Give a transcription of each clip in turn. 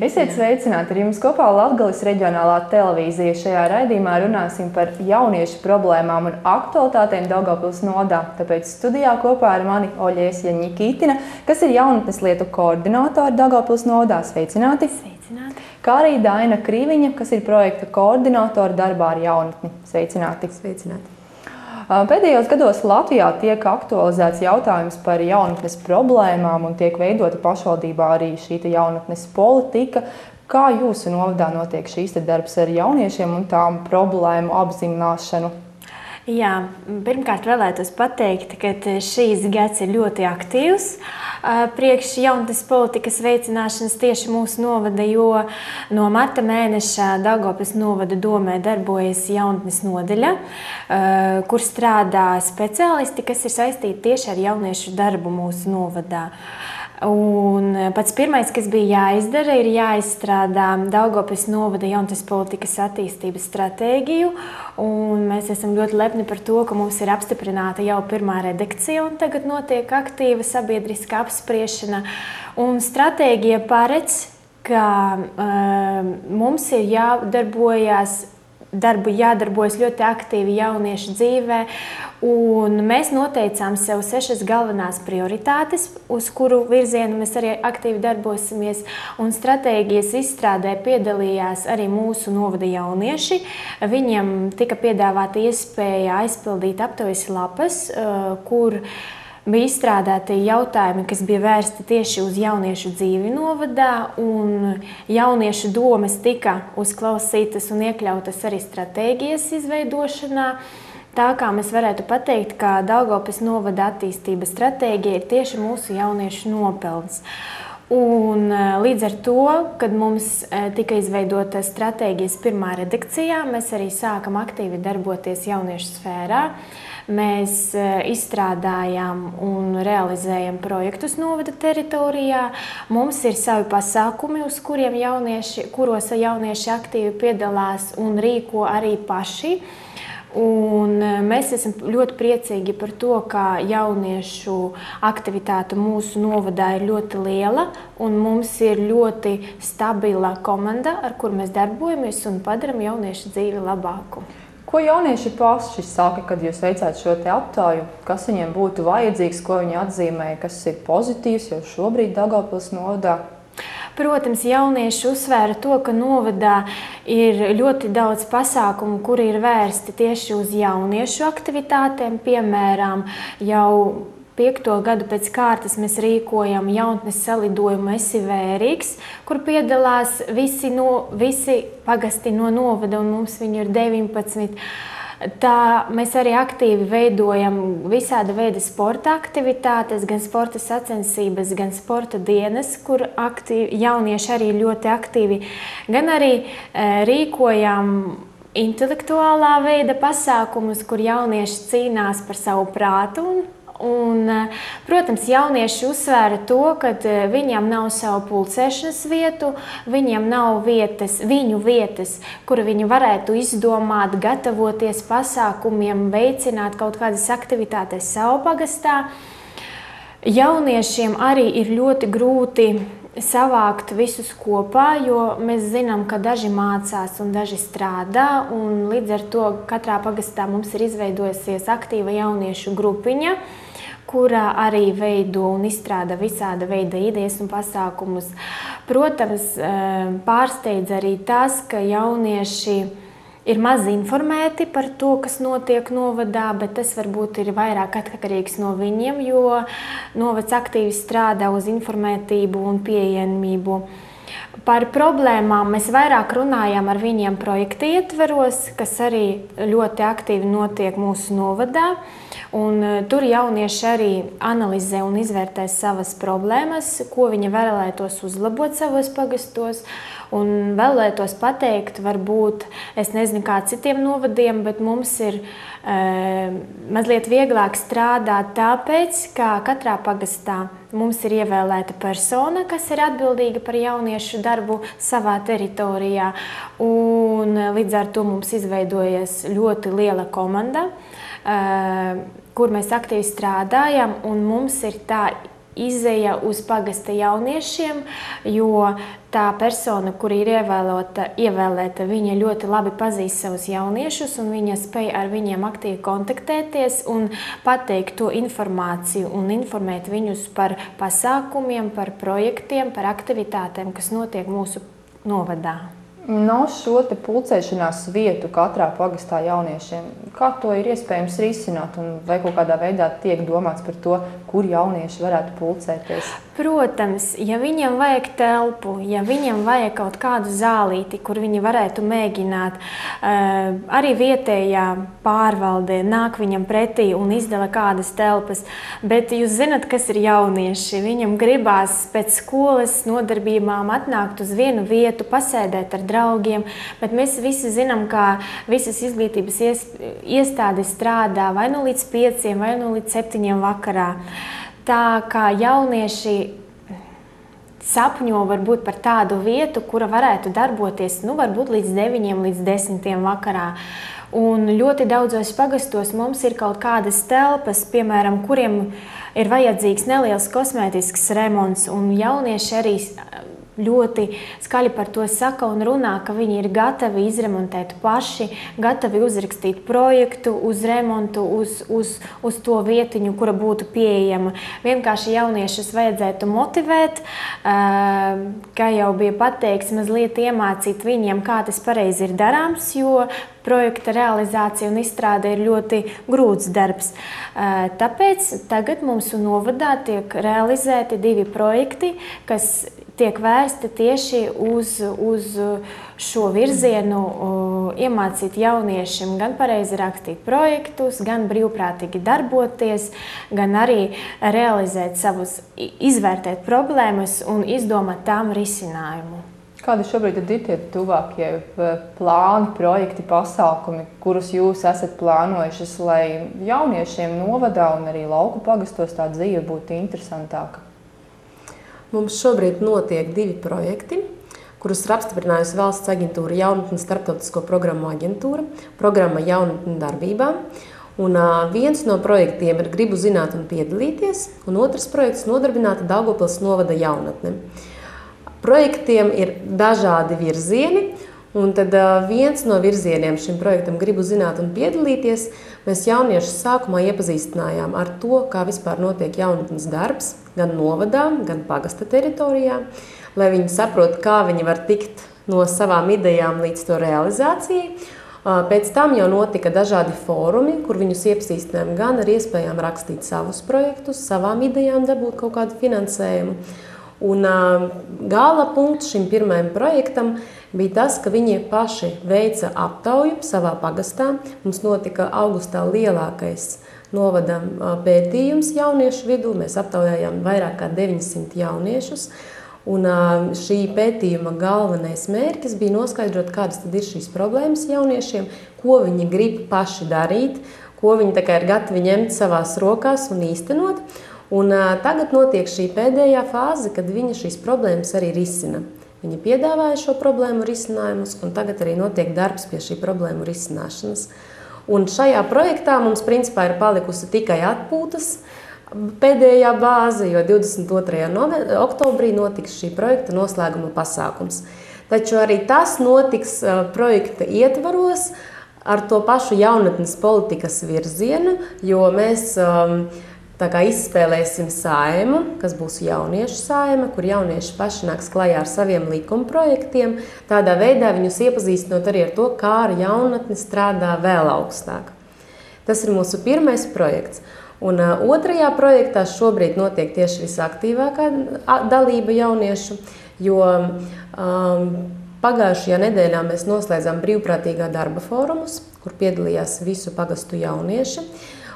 Esiet sveicināti, ar jums kopā Latgales reģionālā televīzija. Šajā raidījumā runāsim par jauniešu problēmām un aktualitātēm Daugavpils novadā. Tāpēc studijā kopā ar mani Oļies Jaņikītina, kas ir jaunatnes lietu koordinātori Daugavpils novadā. Sveicināti! Sveicināti! Kā arī Daina Krīviņa, kas ir projekta koordinātori darbā ar jaunatni. Sveicināti! Sveicināti! Pēdējos gados Latvijā tiek aktualizēts jautājums par jaunatnes problēmām un tiek veidota pašvaldībā arī šī jaunatnes politika. Kā jūsu novadā notiek šīs darbs ar jauniešiem un tām problēmu apzināšanu? Jā, pirmkārt vēlētos pateikt, ka šīs gads ir ļoti aktīvs priekš jaunatnes politikas veicināšanas tieši mūsu novada, jo no marta mēneša Daugavpils novada domē darbojas jaunatnes nodaļa, kur strādā speciālisti, kas ir saistīti tieši ar jauniešu darbu mūsu novadā. Un pats pirmais, kas bija jāizdara, ir jāizstrādā Daugavpils novada jaunatnes politikas attīstības stratēģiju. Un mēs esam ļoti lepni par to, ka mums ir apstiprināta jau pirmā redakcija, un tagad notiek aktīva sabiedriska apspriešana. Un stratēģija paredz, ka mums ir jādarbojas ļoti aktīvi jauniešu dzīvē, un mēs noteicām sev 6 galvenās prioritātes, uz kuru virzienu mēs arī aktīvi darbosimies, un stratēģijas izstrādē piedalījās arī mūsu novada jaunieši. Viņiem tika piedāvāta iespēja aizpildīt aptaujas lapas, kur bija izstrādāti jautājumi, kas bija vērsti tieši uz jauniešu dzīvi novadā, un jauniešu domas tika uzklausītas un iekļautas arī stratēģijas izveidošanā. Tā kā mēs varētu pateikt, ka Daugavpils novada attīstības stratēģija ir tieši mūsu jauniešu nopelns. Un līdz ar to, kad mums tika izveidota stratēģijas pirmā redakcijā, mēs arī sākam aktīvi darboties jauniešu sfērā. Mēs izstrādājam un realizējam projektus novada teritorijā. Mums ir savi pasākumi, uz kuros jaunieši aktīvi piedalās un rīko arī paši. Un mēs esam ļoti priecīgi par to, ka jauniešu aktivitāte mūsu novadā ir ļoti liela, un mums ir ļoti stabila komanda, ar kuru mēs darbojamies un padaram jauniešu dzīvi labāku. Ko jaunieši paši saka, kad jūs veicāt šo aptauju? Kas viņiem būtu vajadzīgs, ko viņi atzīmē, kas ir pozitīvs jau šobrīd Daugavpils novadā? Protams, jaunieši uzsvēra to, ka novadā ir ļoti daudz pasākumu, kuri ir vērsti tieši uz jauniešu aktivitātēm. Piemēram, jau 5. gadu pēc kārtas mēs rīkojam jaunatnes salidojumu Esi vērīgs, kur piedalās visi pagasti no novada, un mums viņi ir 19. Tā mēs arī aktīvi veidojam visāda veida sporta aktivitātes, gan sporta sacensības, gan sporta dienas, kur jaunieši arī ļoti aktīvi, gan arī rīkojam intelektuālā veida pasākumus, kur jaunieši cīnās par savu prātu. Un, protams, jaunieši uzsvēra to, ka viņiem nav savu pulcēšanas vietu, viņiem nav viņu vietas, kura viņi varētu izdomāt, gatavoties pasākumiem, veicināt kaut kādas aktivitātes savu pagastā. Jauniešiem arī ir ļoti grūti savākt visus kopā, jo mēs zinām, ka daži mācās un daži strādā, un līdz ar to katrā pagastā mums ir izveidojusies aktīva jauniešu grupiņa, kurā arī veido un izstrādā visāda veida idejas un pasākumus. Protams, pārsteidz arī tas, ka jaunieši ir maz informēti par to, kas notiek novadā, bet tas varbūt ir vairāk atkarīgs no viņiem, jo novads aktīvi strādā uz informētību un pieejamību. Par problēmām mēs vairāk runājam ar viņiem projekta ietveros, kas arī ļoti aktīvi notiek mūsu novadā. Un tur jaunieši arī analizē un izvērtē savas problēmas, ko viņi vēlētos uzlabot savos pagastos. Un vēlētos pateikt, varbūt, es nezinu kā citiem novadiem, bet mums ir mazliet vieglāk strādāt tāpēc, ka katrā pagastā mums ir ievēlēta persona, kas ir atbildīga par jauniešu darbu savā teritorijā. Un līdz ar to mums izveidojas ļoti liela komanda, kur mēs aktīvi strādājam, un mums ir tā izeja uz pagasta jauniešiem, jo tā persona, kur ir ievēlēta, viņa ļoti labi pazīst savus jauniešus, un viņa spēj ar viņiem aktīvi kontaktēties un pateikt to informāciju un informēt viņus par pasākumiem, par projektiem, par aktivitātēm, kas notiek mūsu novadā. Nav šo te pulcēšanās vietu katrā pagastā jauniešiem. Kā to ir iespējams risināt un vai kaut kādā veidā tiek domāts par to, kur jaunieši varētu pulcēties? Protams, ja viņam vajag telpu, ja viņam vajag kaut kādu zālīti, kur viņi varētu mēģināt, arī vietējā pārvalde nāk viņam pretī un izdala kādas telpas, bet jūs zināt, kas ir jaunieši. Viņam gribās pēc skolas nodarbībām atnākt uz vienu vietu, pasēdēt ar draugiem, bet mēs visi zinām, ka visas izglītības iestādes strādā vai nu līdz 5 vai nu līdz 7 vakarā. Tā kā jaunieši sapņo varbūt par tādu vietu, kura varētu darboties, varbūt līdz 9 līdz 10 vakarā. Un ļoti daudzos pagastos mums ir kaut kādas telpas, piemēram, kuriem ir vajadzīgs neliels kosmētisks remonts, un jaunieši arī ļoti skaļi par to saka un runā, ka viņi ir gatavi izremontēt paši, gatavi uzrakstīt projektu uz remontu, uz to vietiņu, kura būtu pieejama. Vienkārši jauniešus vajadzētu motivēt, kā jau bija pateikts, mazliet iemācīt viņiem, kā tas pareizi ir darāms, jo projekta realizācija un izstrāde ir ļoti grūts darbs. Tāpēc tagad mums novadā tiek realizēti 2 projekti, kas tiek vērsti tieši uz šo virzienu, iemācīt jauniešiem gan pareizi rakstīt projektus, gan brīvprātīgi darboties, gan arī realizēt savus, izvērtēt problēmas un izdomāt tām risinājumu. Kādi šobrīd ir tie tuvākie plāni, projekti, pasākumi, kurus jūs esat plānojušas, lai jauniešiem novadā un arī lauku pagastos tā dzīve būtu interesantāka? Mums šobrīd notiek 2 projekti, kurus ir apstiprinājusi valsts aģentūra Jaunatnes starptautisko programmu aģentūra, programma Jaunatne darbībām. Un viens no projektiem ir Gribu zināt un piedalīties, un otrs projekts Nodarbināta Daugavpils novada jaunatne. Projektiem ir dažādi virzieni, un tad viens no virzieniem šim projektam Gribu zināt un piedalīties, mēs jauniešus sākumā iepazīstinājām ar to, kā vispār notiek jaunatnes darbs, gan novadā, gan pagasta teritorijā, lai viņi saprot, kā viņi var tikt no savām idejām līdz to realizācijai. Pēc tam jau notika dažādi fórumi, kur viņus iepazīstinājām gan ar iespējām rakstīt savus projektus, savām idejām dabūt kaut kādu finansējumu. Un gala punkts šim pirmajam projektam bija tas, ka viņi paši veica aptauju savā pagastā. Mums notika augustā lielākais novada pētījums jauniešu vidū. Mēs aptaujājām vairāk kā 900 jauniešus. Un šī pētījuma galvenais mērķis bija noskaidrot, kādas tad ir šīs problēmas jauniešiem, ko viņi grib paši darīt, ko viņi ir gatavi ņemt savās rokās un īstenot. Un tagad notiek šī pēdējā fāze, kad viņi šīs problēmas arī risina. Viņi piedāvāja šo problēmu risinājumus, un tagad arī notiek darbs pie šī problēmu risināšanas. Un šajā projektā mums principā ir palikusi tikai atpūtas pēdējā bāze, jo 22. oktobrī notiks šī projekta noslēguma pasākums. Taču arī tas notiks projekta ietvaros ar to pašu jaunatnes politikas virzienu, jo mēs izspēlēsim saeimu, kas būs jauniešu saeima, kur jaunieši paši nāks klajā ar saviem likuma projektiem. Tādā veidā viņus iepazīstinot arī ar to, kā ar jaunatni strādā vēl augstāk. Tas ir mūsu pirmais projekts. Un otrajā projektā šobrīd notiek tieši visaktīvākā dalība jauniešu, jo pagājušajā nedēļā mēs noslēdzām brīvprātīgā darba fórumus, kur piedalījās visu pagastu jaunieši.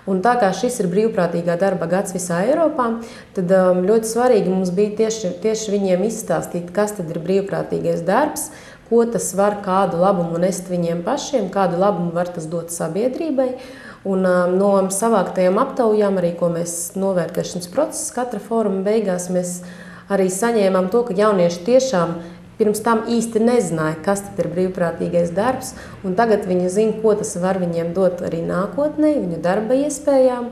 Un tā kā šis ir brīvprātīgā darba gads visā Eiropā, tad ļoti svarīgi mums bija tieši viņiem izstāstīt, kas tad ir brīvprātīgais darbs, ko tas var, kādu labumu nest viņiem pašiem, kādu labumu var tas dot sabiedrībai. Un no savāktajām aptaujām, arī ko mēs novērtēšanas process, katra fóruma beigās mēs arī saņēmām to, ka jaunieši tiešām pirms tam īsti nezināja, kas tad ir brīvprātīgais darbs, un tagad viņi zina, ko tas var viņiem dot arī nākotnē, viņu darba iespējām.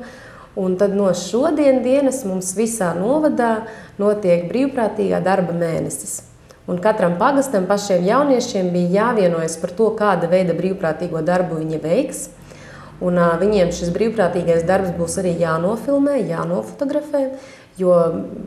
Un tad no šodienas dienas mums visā novadā notiek brīvprātīgā darba mēnesis. Un katram pagastam pašiem jauniešiem bija jāvienojas par to, kāda veida brīvprātīgo darbu viņi veiks. Un viņiem šis brīvprātīgais darbs būs arī jānofilmē, jānofotografē, jo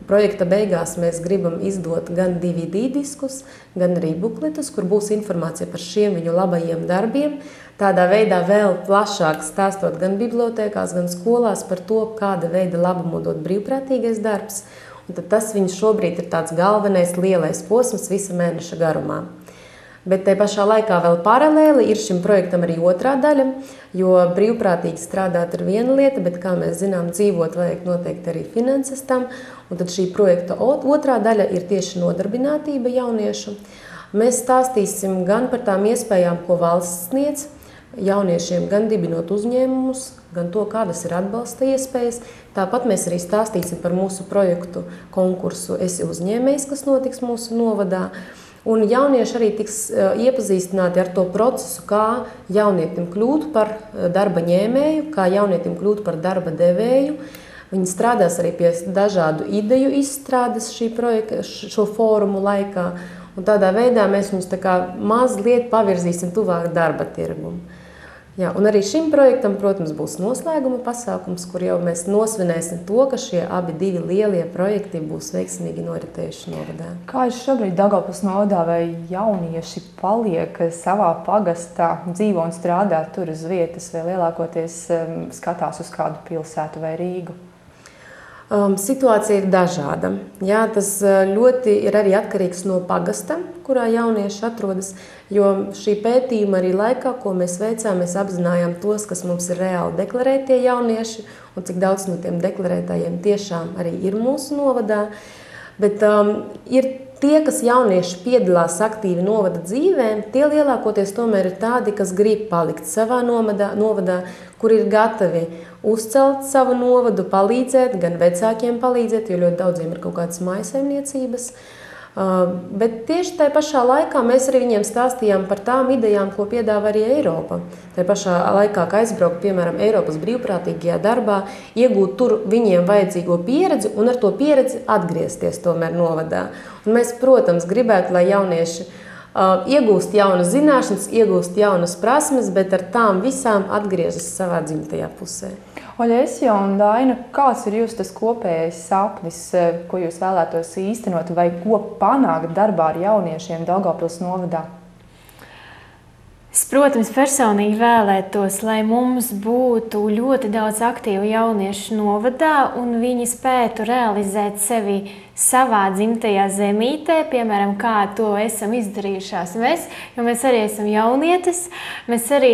projekta beigās mēs gribam izdot gan DVD diskus, gan arī bukletus, kur būs informācija par šiem viņu labajiem darbiem. Tādā veidā vēl plašāk stāstot gan bibliotēkās, gan skolās par to, kāda veida labumu dod brīvprātīgais darbs. Un tad tas viņš šobrīd ir tāds galvenais lielais posms visa mēneša garumā. Bet te pašā laikā vēl paralēli ir šim projektam arī otrā daļa, jo brīvprātīgi strādāt ir viena lieta, bet, kā mēs zinām, dzīvot vajag noteikti arī finanses tam. Un tad šī projekta otrā daļa ir tieši nodarbinātība jauniešu. Mēs stāstīsim gan par tām iespējām, ko valsts sniedz jauniešiem, gan dibinot uzņēmumus, gan to, kādas ir atbalsta iespējas. Tāpat mēs arī stāstīsim par mūsu projektu konkursu Esi uzņēmējs, kas notiks mūsu novadā. Un jaunieši arī tiks iepazīstināti ar to procesu, kā jaunietim kļūt par darba ņēmēju, kā jaunietim kļūt par darba devēju. Viņi strādās arī pie dažādu ideju izstrādes šo fórumu laikā. Un tādā veidā mēs viņus tā kā mazliet pavirzīsim tuvāk darba tirgumu. Jā, un arī šim projektam, protams, būs noslēguma pasākums, kur jau mēs nosvinēsim to, ka šie abi divi lielie projekti būs veiksmīgi noritējuši novadā. Kā ir šobrīd Daugavpils novadā, vai jaunieši paliek savā pagastā, dzīvo un strādā tur uz vietas, vai lielākoties skatās uz kādu pilsētu vai Rīgu? Situācija ir dažāda. Jā, tas ļoti ir arī atkarīgs no pagasta, kurā jaunieši atrodas, jo šī pētījuma arī laikā, ko mēs veicām, mēs apzinājām tos, kas mums ir reāli deklarētie jaunieši un cik daudz no tiem deklarētājiem tiešām arī ir mūsu novadā. Bet ir tie, kas jaunieši piedalās aktīvi novada dzīvē, tie lielākoties tomēr ir tādi, kas grib palikt savā novadā, kur ir gatavi uzcelt savu novadu, palīdzēt, gan vecākiem palīdzēt, jo ļoti daudziem ir kaut kādas mājsaimniecības. Bet tieši tajā pašā laikā mēs arī viņiem stāstījām par tām idejām, ko piedāvā arī Eiropa. Tajā pašā laikā, kā aizbraukt, piemēram, Eiropas brīvprātīgajā darbā, iegūt tur viņiem vajadzīgo pieredzi un ar to pieredzi atgriezties tomēr novadā. Un mēs, protams, gribētu, lai jaunieši iegūst jaunas zināšanas, iegūst jaunas prasmes, bet ar tām visām atgriežas savā dzimtajā pusē. Oļesja un Daina, kāds ir jūsu tas kopējais sapnis, ko jūs vēlētos īstenot vai ko panākt darbā ar jauniešiem Daugavpils novadā? Es, protams, personīgi vēlētos, lai mums būtu ļoti daudz aktīvu jauniešu novadā un viņi spētu realizēt sevi savā dzimtajā zemītē, piemēram, kā to esam izdarījušās mēs, jo mēs arī esam jaunietes, mēs arī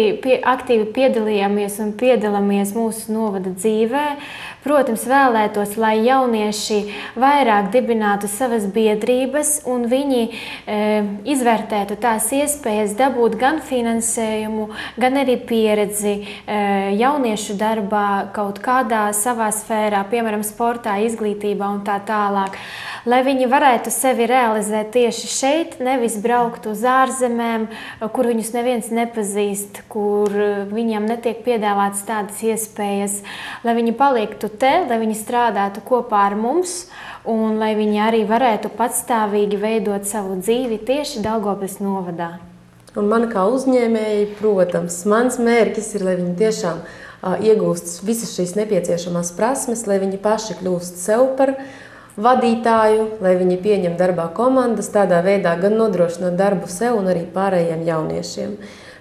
aktīvi piedalījāmies un piedalāmies mūsu novada dzīvē. Protams, vēlētos, lai jaunieši vairāk dibinātu savas biedrības un viņi izvērtētu tās iespējas dabūt gan finansējumu, gan arī pieredzi jauniešu darbā kaut kādā savā sfērā, piemēram, sportā, izglītībā un tā tālāk. Lai viņi varētu sevi realizēt tieši šeit, nevis braukt uz ārzemēm, kur viņus neviens nepazīst, kur viņiem netiek piedāvātas tādas iespējas, lai viņi paliktu te, lai viņi strādātu kopā ar mums un lai viņi arī varētu patstāvīgi veidot savu dzīvi tieši Daugavpils novadā. Un man kā uzņēmēji, protams, mans mērķis ir, lai viņi tiešām iegūst visas šīs nepieciešamās prasmes, lai viņi paši kļūst sev par vadītāju, lai viņi pieņem darbā komandas, tādā veidā gan nodrošinot darbu sev un arī pārējiem jauniešiem.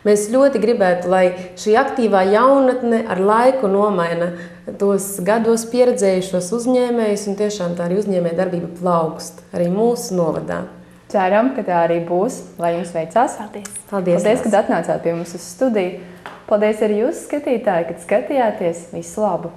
Mēs ļoti gribētu, lai šī aktīvā jaunatne ar laiku nomaina tos gados pieredzējušos uzņēmējus un tiešām tā arī uzņēmēja darbība plaukst arī mūsu novadā. Ceram, ka tā arī būs, lai jums veicās. Paldies, kad atnācāt pie mums uz studiju. Paldies arī jūs, skatītāji, kad skatījāties. Visu labu!